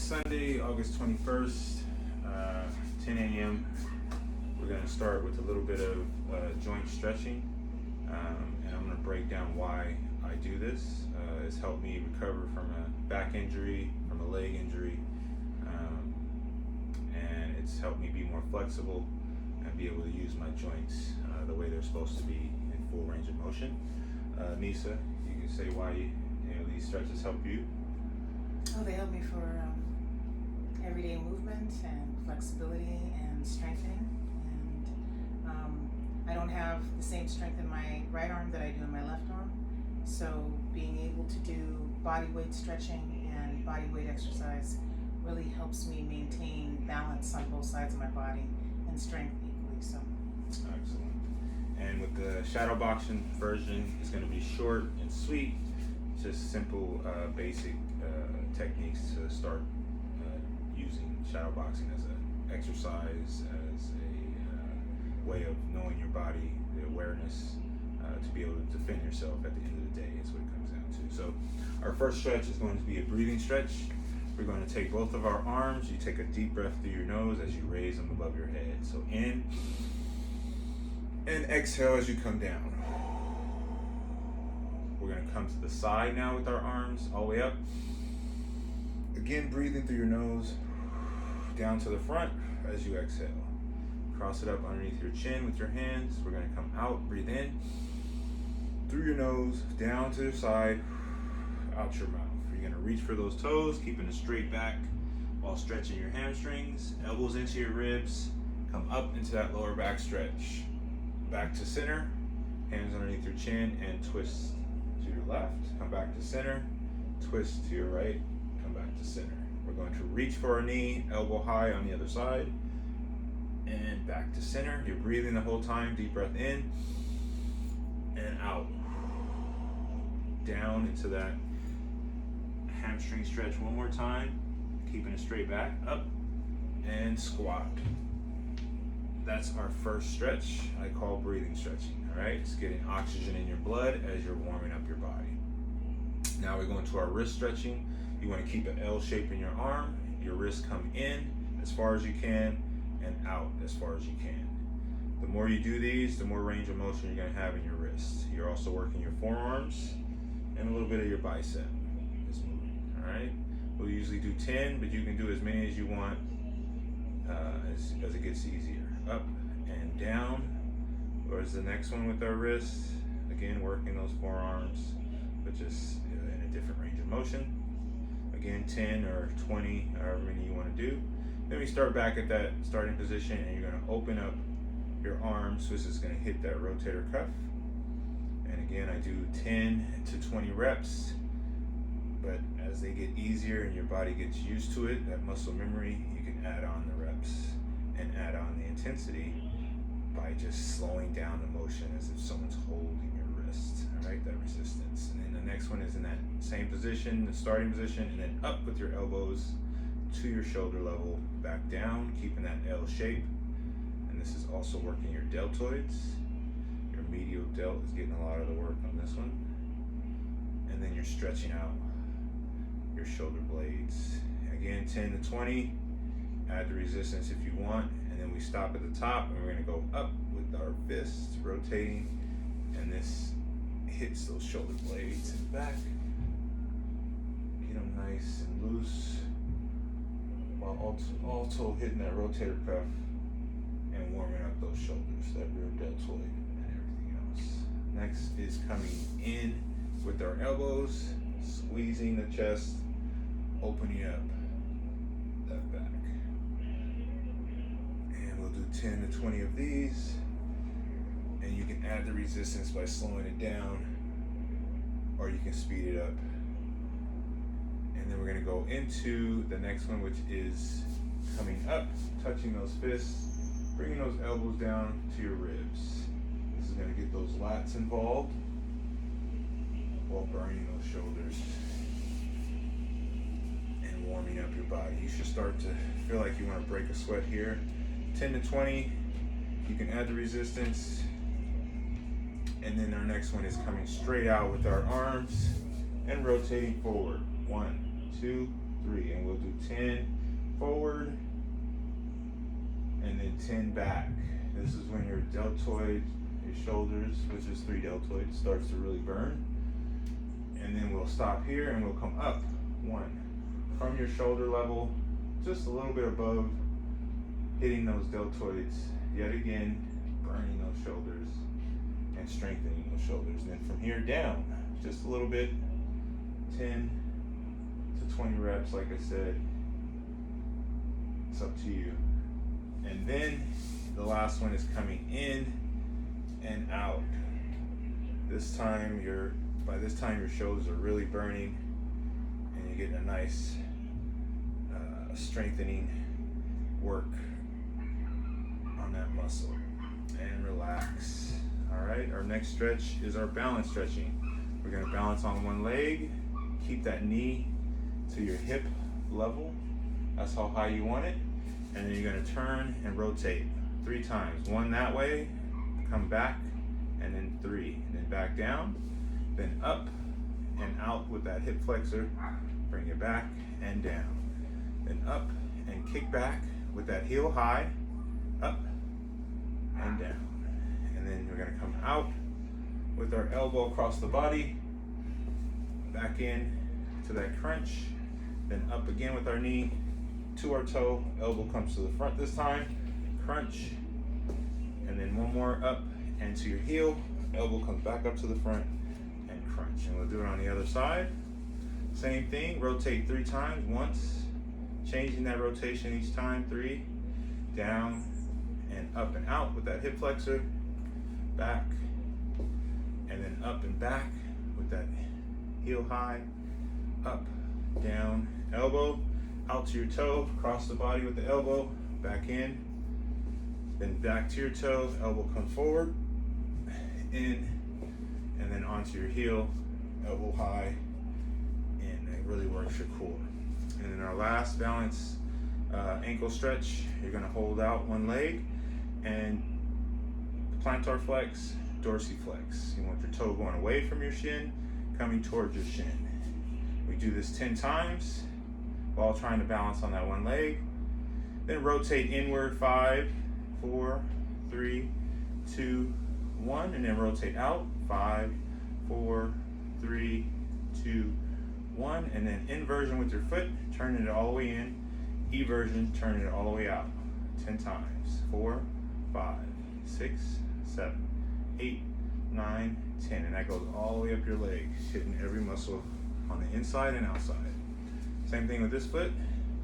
Sunday, August 21st, 10 a.m. We're going to start with a little bit of joint stretching, and I'm going to break down why I do this. It's helped me recover from a back injury, from a leg injury, and it's helped me be more flexible and be able to use my joints the way they're supposed to be in full range of motion. Nisa, you can say why these stretches help you. Oh, they help me for everyday movement and flexibility and strengthening. And I don't have the same strength in my right arm that I do in my left arm. So being able to do body weight stretching and body weight exercise really helps me maintain balance on both sides of my body and strength equally. So excellent. And with the shadow boxing version, it's going to be short and sweet, just simple, basic techniques to start using shadow boxing as an exercise, as a way of knowing your body, the awareness to be able to defend yourself at the end of the day is what it comes down to. So our first stretch is going to be a breathing stretch. We're going to take both of our arms. You take a deep breath through your nose as you raise them above your head. So in and exhale as you come down. We're going to come to the side now with our arms all the way up. Again, breathing through your nose, down to the front as you exhale. Cross it up underneath your chin with your hands. We're going to come out, breathe in, through your nose, down to the side, out your mouth. You're going to reach for those toes, keeping a straight back while stretching your hamstrings, elbows into your ribs, come up into that lower back stretch. Back to center, hands underneath your chin, and twist to your left. Come back to center, twist to your right, come back to center. We're going to reach for our knee, elbow high on the other side, and back to center. You're breathing the whole time. Deep breath in and out. Down into that hamstring stretch one more time, keeping a straight back, up, and squat. That's our first stretch I call breathing stretching, all right? It's getting oxygen in your blood as you're warming up your body. Now we go into our wrist stretching. You want to keep an L shape in your arm. Your wrists come in as far as you can and out as far as you can. The more you do these, the more range of motion you're going to have in your wrists. You're also working your forearms and a little bit of your bicep is moving, all right? We'll usually do 10, but you can do as many as you want as it gets easier. Up and down. Where's the next one with our wrists? Again, working those forearms, but just in a different range of motion. Again, 10 or 20, however many you want to do. Then we start back at that starting position, and you're going to open up your arms. So this is going to hit that rotator cuff. And again, I do 10 to 20 reps. But as they get easier and your body gets used to it, that muscle memory, you can add on the reps and add on the intensity by just slowing down the motion as if someone's holding your wrist, all right, that resistance. And then the next one is in that same position, the starting position, and then up with your elbows to your shoulder level, back down, keeping that L shape. And this is also working your deltoids. Your medial delt is getting a lot of the work on this one. And then you're stretching out your shoulder blades. Again, 10 to 20. Add the resistance if you want, and then we stop at the top, and we're going to go up with our fists rotating, and this hits those shoulder blades and back. Get them nice and loose while also hitting that rotator cuff and warming up those shoulders, that rear deltoid and everything else. Next is coming in with our elbows, squeezing the chest, opening up that back. And we'll do 10 to 20 of these. And you can add the resistance by slowing it down, or you can speed it up. And then we're going to go into the next one, which is coming up, touching those fists, bringing those elbows down to your ribs. This is going to get those lats involved while burning those shoulders and warming up your body. You should start to feel like you want to break a sweat here. 10 to 20, you can add the resistance. And then our next one is coming straight out with our arms and rotating forward. 1, 2, 3, and we'll we'll do 10 forward and then 10 back. This is when your deltoid, your shoulders, which is 3 deltoids, starts to really burn. And then we'll stop here and we'll come up 1 from your shoulder level, just a little bit above, hitting those deltoids yet again, burning those shoulders and strengthening those shoulders. And then from here down, just a little bit, 10 to 20 reps, like I said. It's up to you. And then the last one is coming in and out. By this time your shoulders are really burning and you're getting a nice strengthening work on that muscle. And relax. All right, our next stretch is our balance stretching. We're gonna balance on one leg, keep that knee to your hip level. That's how high you want it. And then you're gonna turn and rotate 3 times. 1 that way, come back, and then 3. And then back down, then up and out with that hip flexor. Bring it back and down. Then up and kick back with that heel high, up and down. And then we're gonna come out with our elbow across the body, back in to that crunch, then up again with our knee to our toe, elbow comes to the front this time, crunch, and then 1 more up and to your heel, elbow comes back up to the front and crunch. And we'll do it on the other side. Same thing, rotate 3 times, once, changing that rotation each time, 3, down and up and out with that hip flexor, back, and then up and back with that heel high, up, down, elbow, out to your toe, cross the body with the elbow, back in, then back to your toe, elbow comes forward, in, and then onto your heel, elbow high, and it really works your core. And then our last balance ankle stretch, you're gonna hold out 1 leg and plantar flex, dorsiflex. You want your toe going away from your shin, coming towards your shin. We do this 10 times while trying to balance on that 1 leg. Then rotate inward 5, 4, 3, 2, 1, and then rotate out 5, 4, 3, 2, 1, and then inversion with your foot, turning it all the way in, eversion, turning it all the way out. 10 times. 4, 5, 6, 7, 8, 9, 10, and that goes all the way up your leg, hitting every muscle on the inside and outside. Same thing with this foot,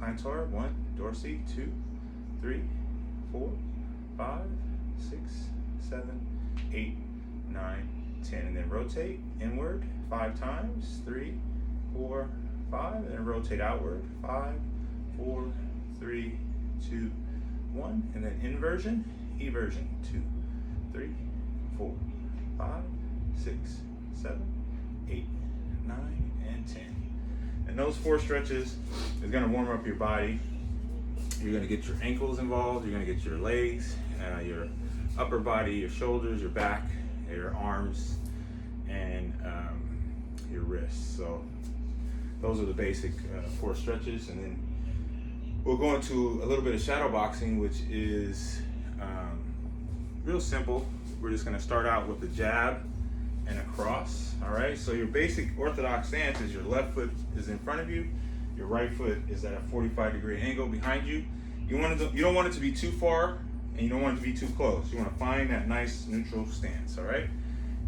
plantar, 1, dorsi, 2, 3, 4, 5, 6, 7, 8, 9, 10, and then rotate inward 5 times, 3, 4, 5, and then rotate outward, 5, 4, 3, 2, 1, and then inversion, eversion, 2, 3, 4, 5, 6, 7, 8, 9, and 10. And those 4 stretches is gonna warm up your body. You're gonna get your ankles involved, you're gonna get your legs, your upper body, your shoulders, your back, your arms, and your wrists. So those are the basic 4 stretches. And then we'll go into a little bit of shadow boxing, which is real simple. We're just gonna start out with the jab and a cross. All right, so your basic orthodox stance is your left foot is in front of you, your right foot is at a 45-degree angle behind you. You don't want it to be too far, and you don't want it to be too close. You want to find that nice neutral stance. All right,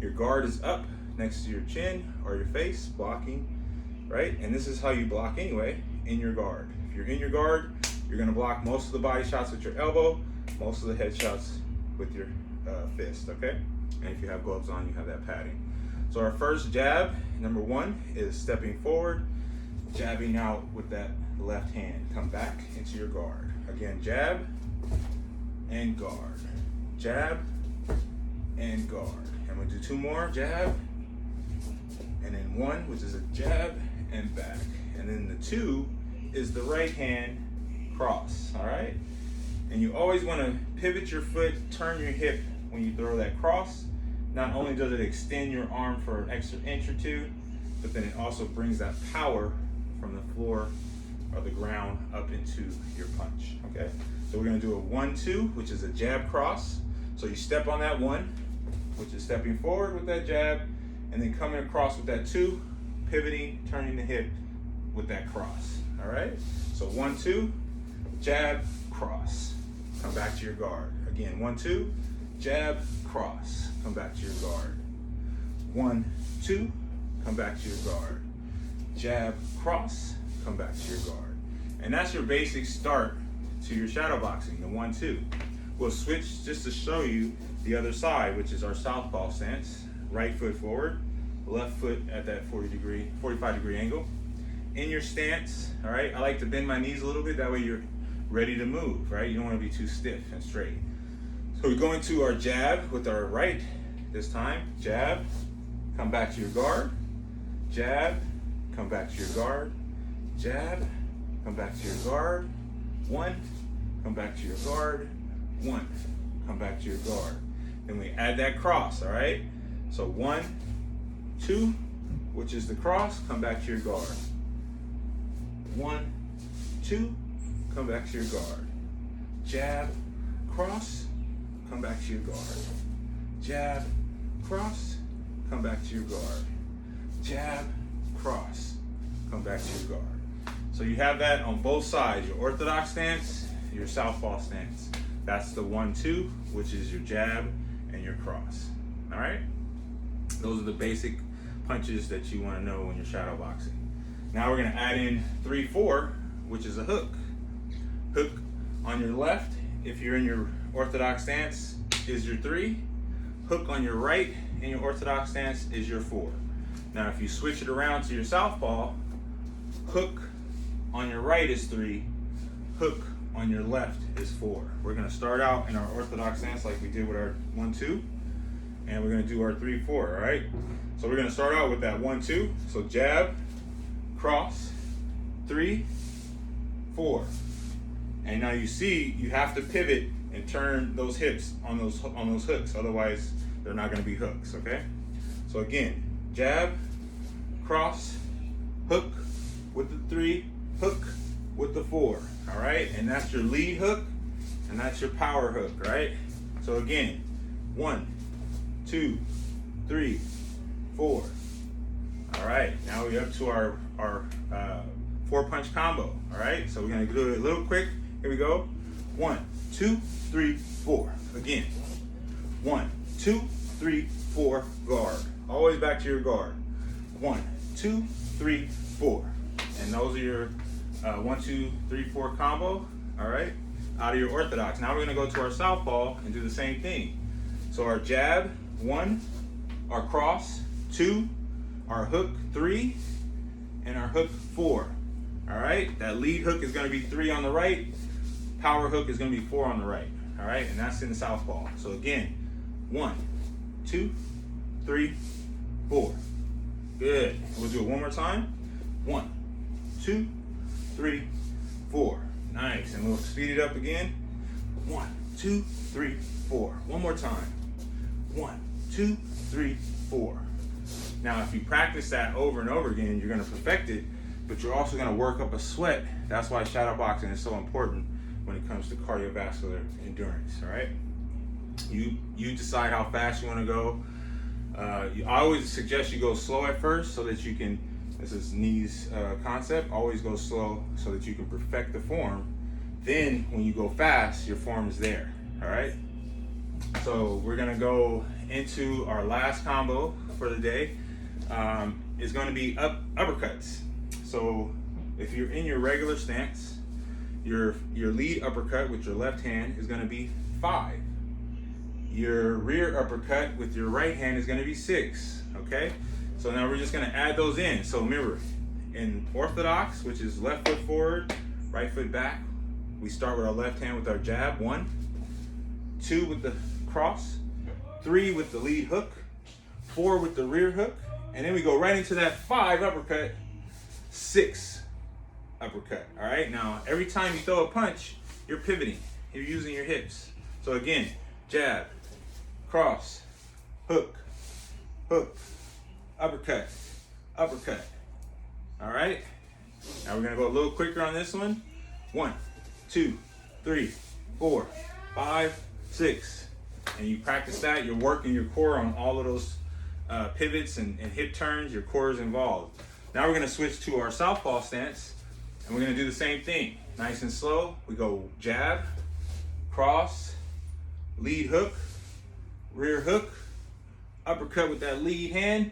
your guard is up next to your chin or your face, blocking, right? And this is how you block anyway, in your guard. If you're in your guard, you're gonna block most of the body shots with your elbow, most of the head shots with your fist, okay? And if you have gloves on, you have that padding. So our first jab, number 1, is stepping forward, jabbing out with that left hand. Come back into your guard. Again, jab and guard. Jab and guard. And we'll do 2 more, jab, and then 1, which is a jab and back. And then the 2 is the right hand cross, all right? And you always wanna pivot your foot, turn your hip when you throw that cross. Not only does it extend your arm for an extra inch or 2, but then it also brings that power from the floor or the ground into your punch, okay? So we're gonna do a 1-2, which is a jab cross. So you step on that 1, which is stepping forward with that jab, and then coming across with that 2, pivoting, turning the hip with that cross, all right? So 1-2, jab, cross, come back to your guard. Again, 1-2, jab, cross, come back to your guard. 1-2, come back to your guard. Jab, cross, come back to your guard. And that's your basic start to your shadow boxing, the 1-2. We'll switch just to show you the other side, which is our southpaw stance. Right foot forward, left foot at that 45 degree angle. In your stance, all right, I like to bend my knees a little bit, that way you're ready to move, right? You don't want to be too stiff and straight. So we go into our jab with our right this time. Jab, come back to your guard. Jab, come back to your guard. Jab, come back to your guard. 1, come back to your guard. 1, come back to your guard. Then we add that cross, all right? So 1, 2, which is the cross, come back to your guard. 1, 2, come back to your guard. Jab, cross, come back to your guard. Jab, cross, come back to your guard. Jab, cross, come back to your guard. So you have that on both sides, your orthodox stance, your southpaw stance. That's the 1-2, which is your jab and your cross. All right? Those are the basic punches that you want to know when you're shadow boxing. Now we're going to add in 3-4, which is a hook. Hook on your left, if you're in your orthodox stance, is your 3. Hook on your right in your orthodox stance is your 4. Now if you switch it around to your southpaw, hook on your right is 3, hook on your left is 4. We're going to start out in our orthodox stance like we did with our 1-2, and we're going to do our 3-4, all right? So we're going to start out with that 1-2. So jab, cross, 3, 4. And now you see you have to pivot and turn those hips on those hooks, otherwise they're not going to be hooks, okay? So again, jab, cross, hook with the 3, hook with the 4, all right? And that's your lead hook, and that's your power hook, right? So again, 1, 2, 3, 4. All right, now we're up to our 4-punch combo, all right? So we're gonna do it a little quick. Here we go. 1, 2, 3, 4. Again, 1, 2, 3, 4, guard. Always back to your guard. 1, 2, 3, 4. And those are your 1, 2, 3, 4 combo, all right? Out of your orthodox. Now we're gonna go to our southpaw and do the same thing. So our jab, 1, our cross, 2, our hook, 3, and our hook, 4. All right, that lead hook is gonna be 3 on the right, power hook is gonna be 4 on the right, all right? And that's in the southpaw. So again, 1, 2, 3, 4. Good. We'll do it one more time. 1, 2, 3, 4. Nice. And we'll speed it up again. 1, 2, 3, 4. One more time. 1, 2, 3, 4. Now, if you practice that over and over again, you're going to perfect it, but you're also going to work up a sweat. That's why shadow boxing is so important when it comes to cardiovascular endurance, all right? You decide how fast you want to go. I always suggest you go slow at first so that you can, this is Knee's concept, always go slow so that you can perfect the form. Then when you go fast, your form is there, all right? So we're gonna go into our last combo for the day. It's gonna be uppercuts. So if you're in your regular stance, your lead uppercut with your left hand is gonna be 5. Your rear uppercut with your right hand is gonna be 6, okay? So now we're just gonna add those in. So remember, in orthodox, which is left foot forward, right foot back, we start with our left hand with our jab, 1, 2 with the cross, 3 with the lead hook, 4 with the rear hook, and then we go right into that 5 uppercut, 6 uppercut, all right? Now, every time you throw a punch, you're pivoting, you're using your hips. So again, jab, cross, hook, hook, uppercut, uppercut, all right? Now we're gonna go a little quicker on this one. 1, 2, 3, 4, 5, 6. And you practice that, you're working your core on all of those pivots and hip turns, your core is involved. Now we're gonna switch to our southpaw stance, and we're gonna do the same thing. Nice and slow, we go jab, cross, lead hook, rear hook, uppercut with that lead hand,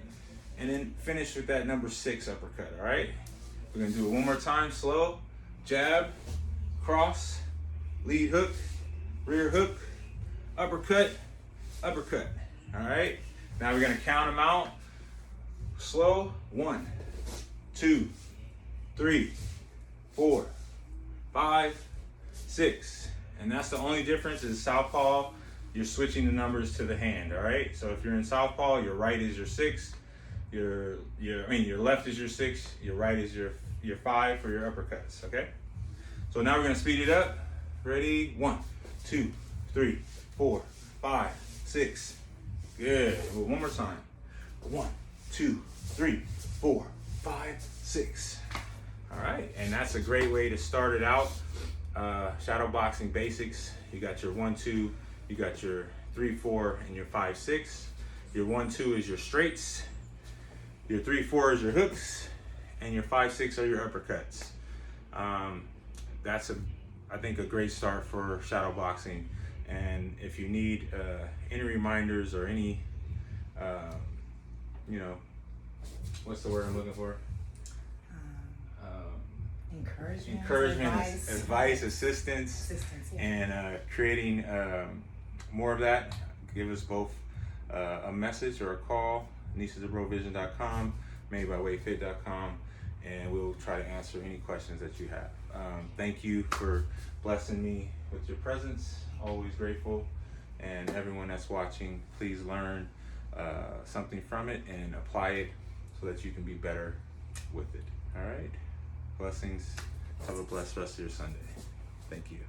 and then finish with that number 6 uppercut, all right? We're gonna do it one more time, slow, jab, cross, lead hook, rear hook, uppercut, uppercut, all right? Now we're gonna count them out, slow, 1, 2, 3, 4, 5, 6. And that's the only difference is southpaw, you're switching the numbers to the hand, all right? So if you're in southpaw, your right is your 6, your left is your 6, your right is your 5 for your uppercuts, okay? So now we're gonna speed it up. Ready? 1, 2, 3, 4, 5, 6. Good. One more time. 1, 2, 3, 4, 5, 6. All right, and that's a great way to start it out. Shadow boxing basics. You got your 1, 2, you got your 3, 4, and your 5, 6. Your 1, 2 is your straights. Your 3, 4 is your hooks, and your 5, 6 are your uppercuts. That's I think a great start for shadow boxing. And if you need any reminders or any, what's the word I'm looking for? Encouragement, advice, assistance, yeah. and creating more of that, give us both a message or a call, niecesofbrovision.com, madebywayfit.com, and we'll try to answer any questions that you have. Thank you for blessing me with your presence. Always grateful. And everyone that's watching, please learn something from it and apply it so that you can be better with it. All right. Blessings. Have a blessed rest of your Sunday. Thank you.